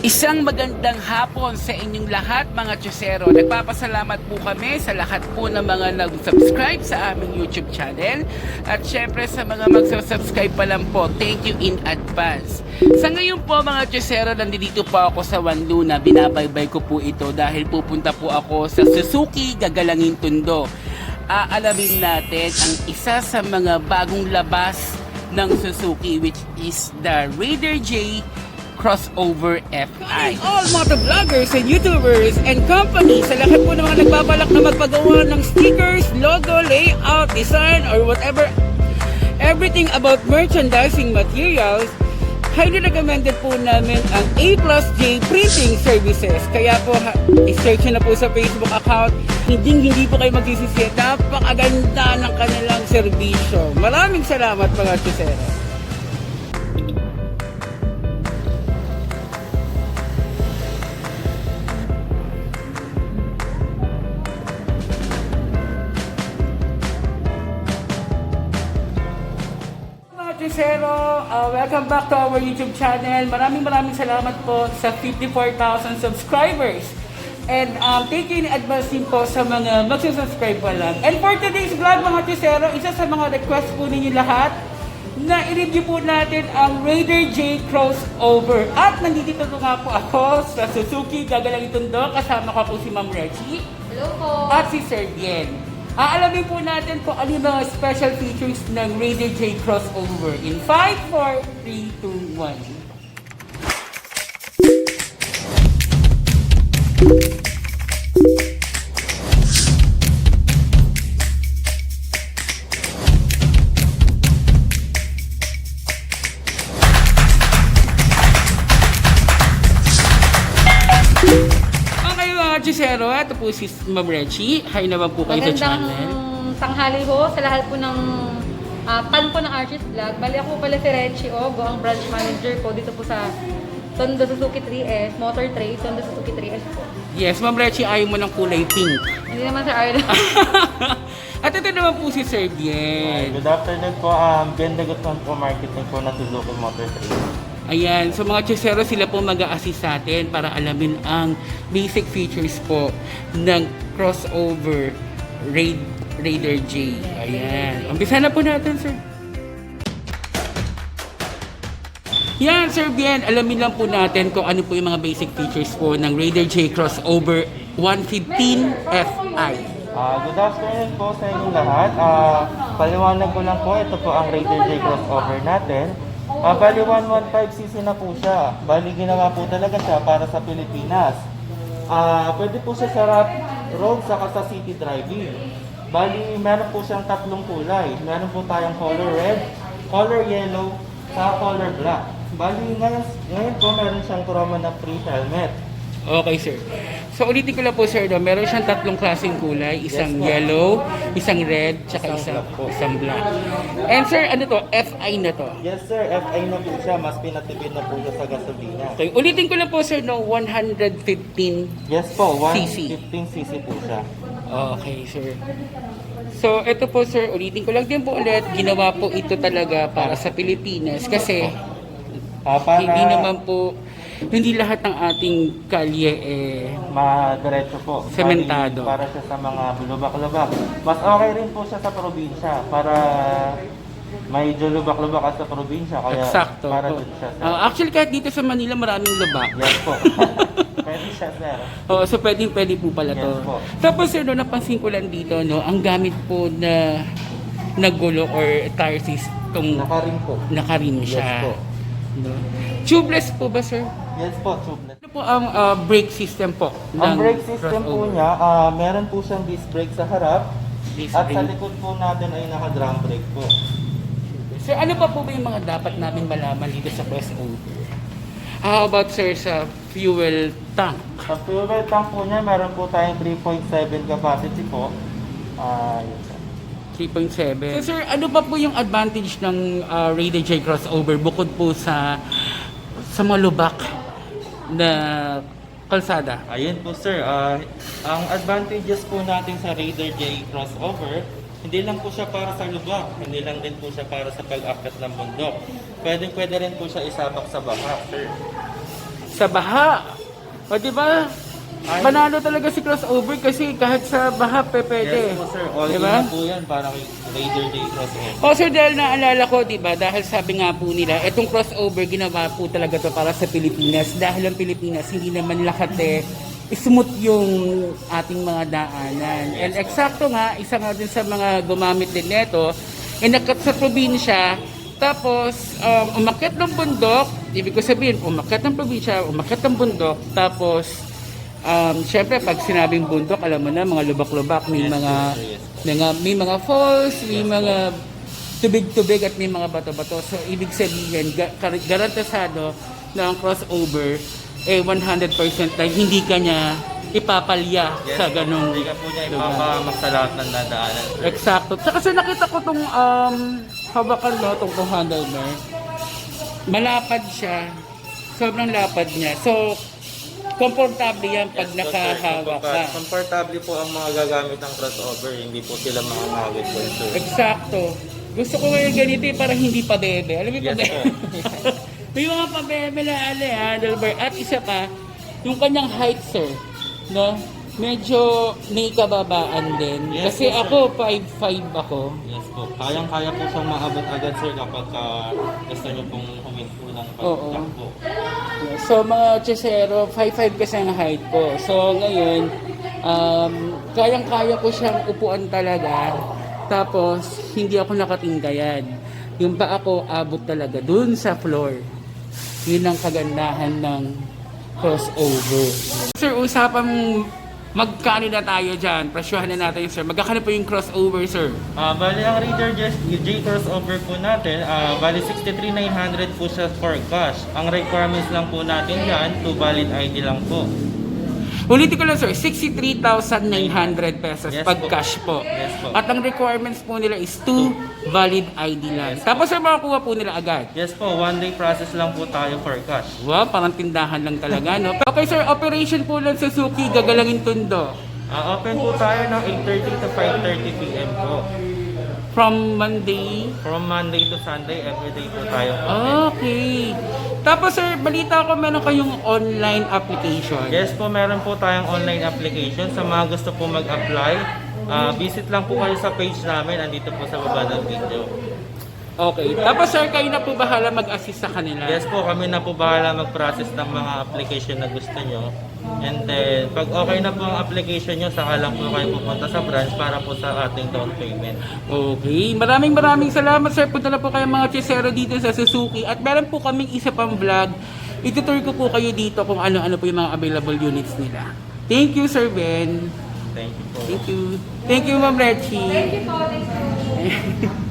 Isang magandang hapon sa inyong lahat mga Chusero. Nagpapasalamat po kami sa lahat po ng mga nag-subscribe sa aming YouTube channel. At syempre sa mga magsusubscribe pa lang po, thank you in advance. Sa ngayon po mga Chusero, nandito po ako sa One Luna. Binabaybay ko po ito dahil pupunta po ako sa Suzuki Gagalangin Tondo. Aalamin natin ang isa sa mga bagong labas ng Suzuki, which is the Raider J Crossover FI. All motovloggers and YouTubers and companies, sa lahat po ng mga nagbabalak na magpagawa ng stickers, logo, layout, design, or whatever, everything about merchandising materials, highly recommended po namin ang A+J Printing Services. Kaya po, i-search na po sa Facebook account. Hindi po kayo magsisisi. Napakaganda ng kanilang serbisyo. Maraming salamat mga Chusero. Chusero, welcome back to our YouTube channel. Maraming salamat po sa 54,000 subscribers. And thank you in advance din po sa mga magsusubscribe pa lang. And for today's vlog mga Chusero, isa sa mga request po ninyo lahat na i-review po natin ang Raider J Crossover. At nandito nga po ako sa Suzuki Gagalangin Tondo. Kasama ko po si Ma'am Reggie. Hello po. At si Sir Bien. Aalamin po natin kung ano yung mga special features ng Raider J Crossover in 5, 4, 3, 2, 1. Chusero, ito po si Ma'am Reggie. Hi naman po kayo sa channel. Magandang tanghali ho sa lahat po ng fan po ng Archie's Vlog. Bali ako pala si Reggie Ogo, ang branch manager po dito po sa Tondo Suzuki 3S, Motor Trade, Tondo Suzuki 3S po. Yes, Ma'am Reggie, ayaw mo ng kulay pink. Hindi naman sa Arlo. At ito naman po si Sir Bien. Good afternoon po, Ganda Gutman po, marketing po na Suzuki Motor Trade. Ayan, so mga Chusero, sila po mag-a-assist sa atin para alamin ang basic features po ng crossover Raider J. Ayan, umpisa na po natin, sir. Yan, Sir Bien, alamin lang po natin kung ano po yung mga basic features po ng Raider J Crossover 115 Fi. Good afternoon po sa inyong lahat. Paliwanag ko lang po, ito po ang Raider J Crossover natin. Bali 115cc na po siya. Bali ginawa po talaga siya para sa Pilipinas. Pwede po siya sa road saka sa city driving. Bali meron po siyang tatlong kulay. Meron po tayong color red, color yellow, saka color black. Bali ngayon po meron siyang chroma na pre-helmet. Okay, sir. So, ulitin ko lang po, sir, no? Meron siyang tatlong klaseng kulay. Isang yellow, isang red, tsaka isang black. And, sir, ano to? FI na to? Yes sir, FI na po siya. Mas pinatipid na po siya sa gasolina. Okay, ulitin ko lang po, sir, no? 115 Yes po, cc. 115cc po siya. Okay, sir. So, ito po, sir, ulitin ko lang din po ulit. Ginawa po ito talaga para sa Pilipinas kasi hindi naman po, hindi lahat ng ating kalye Madiretso po. Sementado. Para siya sa mga lubak-lubak. Mas okay rin po siya sa probinsya para medyo lubak-lubak sa probinsya. Kaya Eksakto. para Po. dito siya, sir. Actually, kahit dito sa Manila, maraming lubak. Yes po. Pwede siya, sir. So pwede po pala to. Yes po. Tapos sir, no, napansin ko lang dito, no, ang gamit po na gulo or tire system, Nakaring po. nakarim Yes siya. po. No? Tubeless po ba, sir? Yes po, tubeless. Ano po ang brake system po? Ang ng brake system po crossover? niya, meron po siyang disc brake sa harap. Disc At sa brake. likod po natin ay naka-drum brake po. Sir, ano pa po ba yung mga dapat namin malaman dito sa crossover? How about, sir, sa fuel tank? Sa fuel tank po niya, meron po tayong 3.7 capacity po. Yun, sir. 3.7. So, sir, ano pa po yung advantage ng Raider J Crossover bukod po sa mga lubak na kalsada? Ayun po sir, ang advantages po natin sa Raider J Crossover, hindi lang po siya para sa lubak, hindi lang din po siya para sa pag-akyat ng bundok. Pwede rin po siya isabak sa baha, sir. Sa sa baha. O di ba? Panalo talaga si crossover kasi kahit sa baha pwede. Yes po sir, all Diba? in po yan para kay Raider J crossover. O sir, dahil naalala ko, di ba, dahil sabi nga po nila, itong crossover ginawa po talaga to para sa Pilipinas. Dahil ang Pilipinas, hindi naman lahat smooth yung ating mga daanan. And eksakto nga, isa nga din sa mga gumamit din neto, nakat sa probinsya, tapos umakyat ng bundok, ibig ko sabihin, umakyat ng probinsya, umakyat ng bundok, tapos syempre pag sinabing bundok, alam mo na, mga lubak-lubak, may mga falls, may mga tubig-tubig at may mga bato-bato. So ibig sabihin, garantisado na ang crossover 100% na hindi ka niya ipapalya sa ganung. Hindi ka po niya ipapamak sa lahat ng nadaanan. Eksakto. Tsaka kasi nakita ko tong hawakan mo, tong handlebar. Malapad siya. Sobrang lapad niya. So, komportable yan pag nakahawak ka. Komportable po ang mga gagamit ng crossover, hindi po sila mga ngawit po sir. Eksakto. Gusto ko ngayon ganito parang hindi pa bebe. Alam mo yung Yes pa bebe? May mga pa bebe na handlebar. At isa pa, yung kanyang height sir, no? Medyo may kababaan din. Yes, Kasi yes, ako, 5'5 ako. Yes po. Kayang-kaya po siyang maabot agad sir kapag gusto niyo pong huminto ng Oo. pagtakbo. So mga chesero, 5'5 kasi ang height ko. So ngayon, kayang-kaya ko siyang upuan talaga. Tapos, hindi ako nakatinggayan. Yung pa ako abot talaga dun sa floor. Yun ang kagandahan ng crossover. Sir, usapang magkano na tayo dyan? Presyohan na natin, sir. Magkano po yung crossover, sir? Bali ang Raider J crossover po natin, bali 63,900 po siya for cash. Ang requirements lang po natin yan, 2 valid ID lang po. Ulitin ko lang, sir. 63,900 pesos Yes pag po. cash po. Yes po. At ang requirements po nila is 2 valid ID lang. Yes. Tapos, sir, makakuha po nila agad. Yes po, 1 day process lang po tayo for cash. Wow, parang tindahan lang talaga, no? Okay, sir, operation po ng Suzuki, Gagalangin Tondo. Open po tayo ng 8:30 to 5:30 PM po. From Monday. From Monday to Sunday, everyday po tayo. Okay. Tapos, sir, balita ko meron kayong online application. Yes po, meron po tayong online application. Sa mga gusto po mag-apply, visit lang po kayo sa page namin. Andito po sa baba ng video. Okay. Tapos, sir, kayo na po bahala mag-assist sa kanila. Yes po, kami na po bahala mag-process ng mga application na gusto nyo. And then, pag okay na po ang application nyo, saka lang po kayo pupunta sa branch para po sa ating down payment. Okay. Maraming salamat, sir. Punta na po kayo mga chesero dito sa Suzuki. At meron po kaming isa pang vlog. Itutur ko po kayo dito kung ano-ano po yung mga available units nila. Thank you, Sir Ben. Thank you po. Thank you. Thank you, Ma'am Reggie. Thank you po.